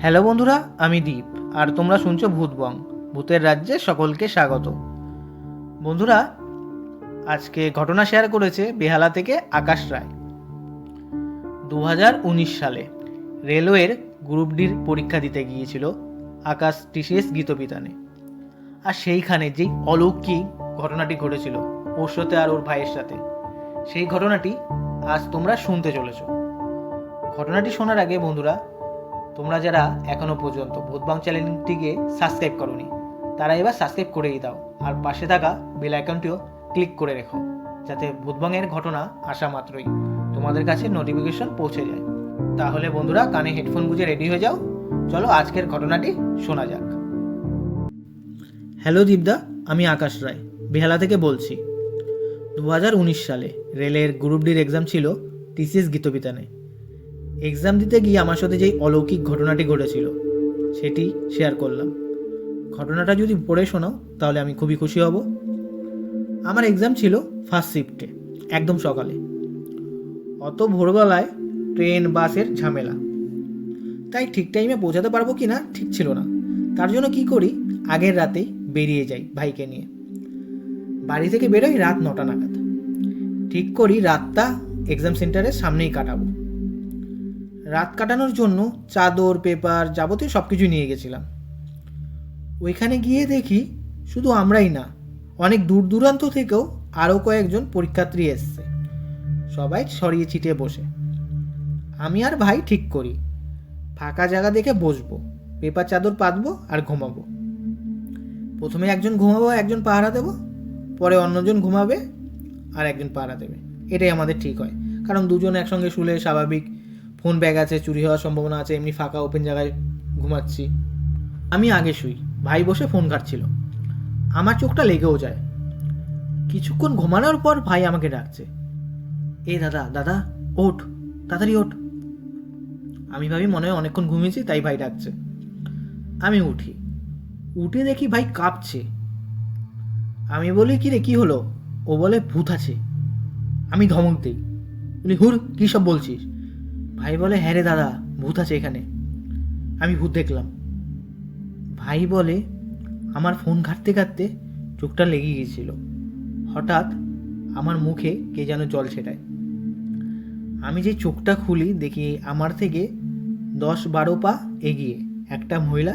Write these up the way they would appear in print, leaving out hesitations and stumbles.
Hello বন্ধুরা, আমি দীপ আর তোমরা শুনছো ভূতবং। ভূতের রাজ্যে সকলকে স্বাগত। বন্ধুরা, আজকে ঘটনা শেয়ার করেছে বেহালা থেকে আকাশ রায়। 2019 সালে রেলওয়ের গ্রুপ ডির পরীক্ষা দিতে গিয়েছিল আকাশ টিসিএস গীতবিতানে। আর সেইখানে যেই অলৌকিক ঘটনাটি ঘটেছিল ওর সাথে আর ওর ভাইয়ের সাথে, সেই ঘটনাটি আজ তোমরা শুনতে চলেছো। ঘটনাটি শোনার আগে বন্ধুরা, তোমরা যারা এখনো পর্যন্ত ভূতবাং চ্যানেলটিকে সাবস্ক্রাইব করোনি তারা এবার সাবস্ক্রাইব করেই দাও, আর পাশে থাকা বেল আইকনটিও ক্লিক করে রেখো, যাতে ভূতবাংয়ের ঘটনা আসা মাত্রই তোমাদের কাছে নোটিফিকেশন পৌঁছে যায়। তাহলে বন্ধুরা, কানে হেডফোন গুঁজে রেডি হয়ে যাও, চলো আজকের ঘটনাটি শোনা যাক। হ্যালো দীপদা, আমি আকাশ রায় বেহালা থেকে বলছি। 2019 সালে রেলের গ্রুপ ডির এক্সাম ছিল টিসিএস গীতবিতানে। এক্সাম দিতে গিয়ে আমার সাথে যেই অলৌকিক ঘটনাটি ঘটেছিল সেটি শেয়ার করলাম। ঘটনাটা যদি পড়ে শোনাও তাহলে আমি খুবই খুশি হব। আমার এক্সাম ছিল ফার্স্ট শিফটে, একদম সকালে। অত ভোরবেলায় ট্রেন বাসের ঝামেলা, তাই ঠিক টাইমে পৌঁছাতে পারবো কি না ঠিক ছিল না। তার জন্য কি করি, আগের রাতেই বেরিয়ে যাই ভাইকে নিয়ে। বাড়ি থেকে বেরোই রাত 9টা নাগাদ। ঠিক করি রাতটা এক্সাম সেন্টারের সামনেই কাটাবো। রাত কাটানোর জন্য চাদর, পেপার, যাবতীয় সব কিছু নিয়ে গেছিলাম। ওইখানে গিয়ে দেখি শুধু আমরাই না, অনেক দূর দূরান্ত থেকেও আরও কয়েকজন পরীক্ষার্থী এসছে, সবাই ছড়িয়ে ছিটিয়ে বসে। আমি আর ভাই ঠিক করি ফাঁকা জায়গা দেখে বসবো, পেপার চাদর পাতবো আর ঘুমাবো। প্রথমে একজন ঘুমাবো, একজন পাহারা দেবো, পরে অন্যজন ঘুমাবে আর একজন পাহারা দেবে। এটাই আমাদের ঠিক হয়, কারণ দুজন একসঙ্গে শুলে স্বাভাবিক ফোন ব্যাগ আছে, চুরি হওয়ার সম্ভাবনা আছে, এমনি ফাঁকা ওপেন জায়গায় ঘুমাচ্ছি। আমি আগে শুই, ভাই বসে ফোন ঘাঁটছিল। আমার চোখটা লেগেও যায়। কিছুক্ষণ ঘুমানোর পর ভাই আমাকে ডাকছে, এ দাদা দাদা ওঠ, তাড়াতাড়ি ওঠ। আমি ভাবি মনে হয় অনেকক্ষণ ঘুমিয়েছি তাই ভাই ডাকছে। আমি উঠি, উঠে দেখি ভাই কাঁপছে। আমি বলি, কি রে কি হলো? ও বলে ভূত আছে। আমি ধমক দিই, বলি হুর কী সব বলছিস? ভাই বলে, হ্যাঁ রে দাদা, ভূত আছে এখানে, আমি ভূত দেখলাম। ভাই বলে, আমার ফোন ঘাঁটতে ঘাঁটতে চোখটা লেগে গিয়েছিল। হঠাৎ আমার মুখে কে যেন জল ছেটায়। আমি যে চোখটা খুলি দেখি আমার থেকে 10-12 পা এগিয়ে একটা মহিলা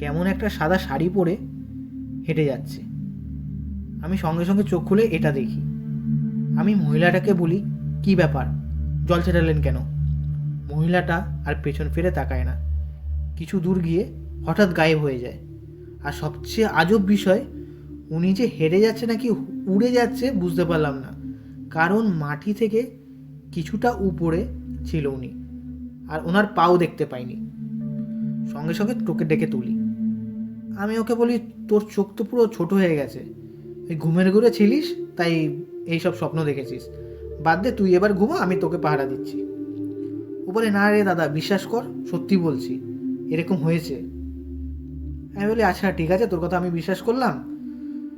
কেমন একটা সাদা শাড়ি পরে হেঁটে যাচ্ছে। আমি সঙ্গে সঙ্গে চোখ খুলে এটা দেখি। আমি মহিলাটাকে বলি, কি ব্যাপার, জল ছেটালেন কেন? মহিলাটা আর পেছন ফিরে তাকায় না। কিছু দূর গিয়ে হঠাৎ গায়েব হয়ে যায়। আর সবচেয়ে আজব বিষয়, উনি যে হেঁটে যাচ্ছে নাকি উড়ে যাচ্ছে বুঝতে পারলাম না, কারণ মাটি থেকে কিছুটা উপরে ছিল উনি, আর ওনার পাও দেখতে পাইনি। সঙ্গে সঙ্গে তোকে ডেকে তুলি। আমি ওকে বলি, তোর চোখ তো পুরো ছোট হয়ে গেছে, এই ঘুমের ঘুরে ছিলিস তাই এইসব স্বপ্ন দেখেছিস, বাদ দে, তুই এবার ঘুমা, আমি তোকে পাহারা দিচ্ছি। ও বলে, না রে দাদা, বিশ্বাস কর, সত্যি বলছি, এরকম হয়েছে। আমি বলি, আচ্ছা ঠিক আছে, তোর কথা আমি বিশ্বাস করলাম,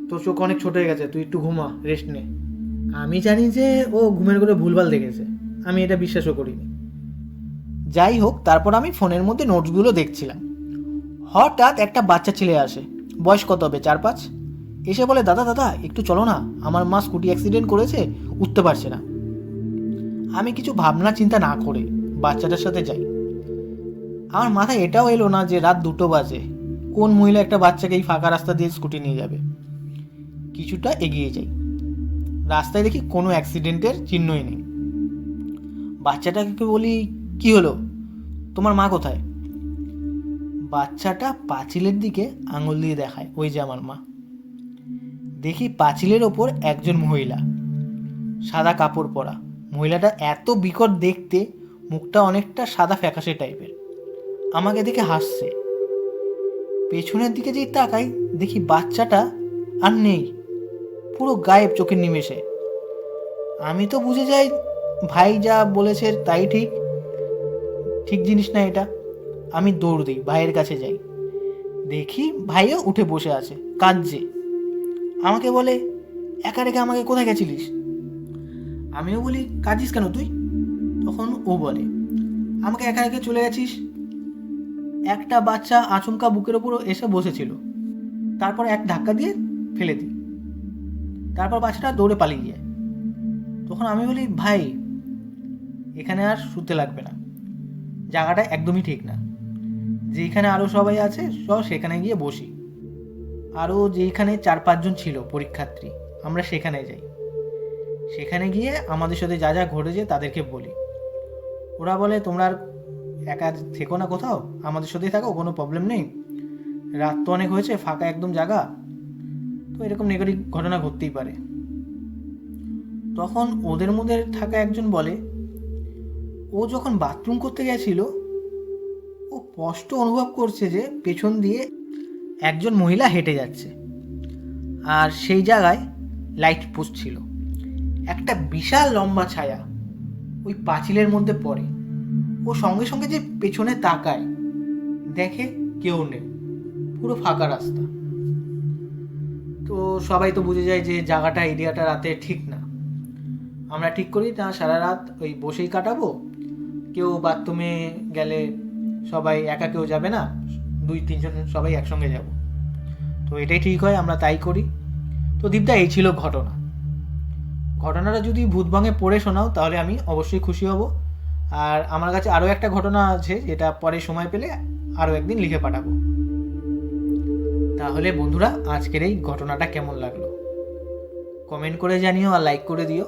তোর চোখ অনেক ছোট হয়ে গেছে, তুই একটু ঘুমা, রেস্ট নে। আমি জানি যে ও ঘুমের ঘরে ভুলভাল দেখেছে, আমি এটা বিশ্বাসও করিনি। যাই হোক, তারপর আমি ফোনের মধ্যে নোটসগুলো দেখছিলাম। হঠাৎ একটা বাচ্চা ছেলে আসে, বয়স কত হবে, 4-5। এসে বলে, দাদা দাদা একটু চলো না, আমার মা স্কুটি অ্যাক্সিডেন্ট করেছে, উঠতে পারছে না। আমি কিছু ভাবনা চিন্তা না করে বাচ্চাটার সাথে যাই। আমার মাথায় এটাও এলো না যে রাত 2টো বাজে, কোন মহিলা একটা বাচ্চাকে এই ফাঁকা রাস্তা দিয়ে স্কুটি নিয়ে যাবে। কিছুটা এগিয়ে যাই, রাস্তায় দেখি কোনো অ্যাক্সিডেন্টের চিহ্নই নেই। বাচ্চাটাকে বলি, কি হলো, তোমার মা কোথায়? বাচ্চাটা পাঁচিলের দিকে আঙুল দিয়ে দেখায়, ওই যে আমার মা। দেখি পাঁচিলের ওপর একজন মহিলা, সাদা কাপড় পরা। মহিলাটা এত বিকট দেখতে, মুখটা অনেকটা সাদা ফ্যাকাশে টাইপের, আমাকে দেখে হাসছে। পেছনের দিকে যেই তাকাই দেখি বাচ্চাটা আর নেই, পুরো গায়েব চোখের নিমেষে। আমি তো বুঝে যাই ভাই যা বলেছে তাই ঠিক, ঠিক জিনিস না এটা। আমি দৌড় দিই, ভাইয়ের কাছে যাই, দেখি ভাইও উঠে বসে আছে, কাঁদছে। আমাকে বলে, একা রেখে আমাকে কোথায় গেছিলিস? আমিও বলি, কাঁদিস কেন তুই? তখন ও বলে, আমাকে একা রেখে চলে গেছিস। একটা বাচ্চা আচমকা বুকের ওপর এসে বসেছিল, তারপর এক ধাক্কা দিয়ে ফেলে দিই, তারপর বাচ্চাটা দৌড়ে পালিয়ে যায়। তখন আমি বলি, ভাই এখানে আর শুতে লাগবে না, জায়গাটা একদমই ঠিক না, যেখানে আরও সবাই আছে সেখানে গিয়ে বসি। আরও যেখানে 4-5 জন ছিল পরীক্ষার্থী, আমরা সেখানে যাই, সেখানে গিয়ে আমাদের সাথে যা যা ঘটেছে তাদেরকে বলি। ওরা বলে, তোমরা আর একা থেকো না, কোথাও আমাদের সাথেই থাকো, কোনো প্রবলেম নেই, রাত তো অনেক হয়েছে, ফাঁকা একদম জায়গা, তো এরকম নেগেটিভ ঘটনা ঘটতেই পারে। তখন ওদের মধ্যে থাকা একজন বলে, ও যখন বাথরুম করতে গেছিল ও স্পষ্ট অনুভব করছে যে পেছন দিয়ে একজন মহিলা হেঁটে যাচ্ছে, আর সেই জায়গায় লাইট পোস্ট ছিল। একটা বিশাল লম্বা ছায়া ওই পাঁচিলের মধ্যে পড়ে। ও সঙ্গে সঙ্গে যে পেছনে তাকায়, দেখে কেউ নেই, পুরো ফাঁকা রাস্তা। তো সবাই তো বুঝে যায় যে জায়গাটা, এরিয়াটা রাতে ঠিক না। আমরা ঠিক করি না সারা রাত ওই বসেই কাটাবো, কেউ বাথরুমে গেলে সবাই একা কেউ যাবে না, 2-3 জন সবাই একসঙ্গে যাব। তো এটাই ঠিক হয়, আমরা তাই করি। তো দীপদা, এই ছিল ঘটনাটা যদি ভূতভঙ্গে পড়ে শোনাও তাহলে আমি অবশ্যই খুশি হব। আর আমার কাছে আরও একটা ঘটনা আছে, যেটা পরে সময় পেলে আরও একদিন লিখে পাঠাবো। তাহলে বন্ধুরা, আজকের এই ঘটনাটা কেমন লাগলো কমেন্ট করে জানিও আর লাইক করে দিও।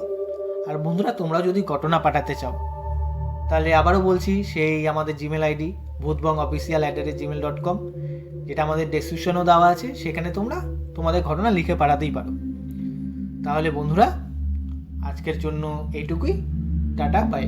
আর বন্ধুরা, তোমরা যদি ঘটনা পাঠাতে চাও তাহলে আবারও বলছি, সেই আমাদের জিমেল আইডি bhutbongofficial@gmail.com, যেটা আমাদের ডেসক্রিপশনও দেওয়া আছে, সেখানে তোমরা তোমাদের ঘটনা লিখে পাঠাতেই পারো। তাহলে বন্ধুরা, আজকের জন্য এইটুকুই, টাটা, বাই।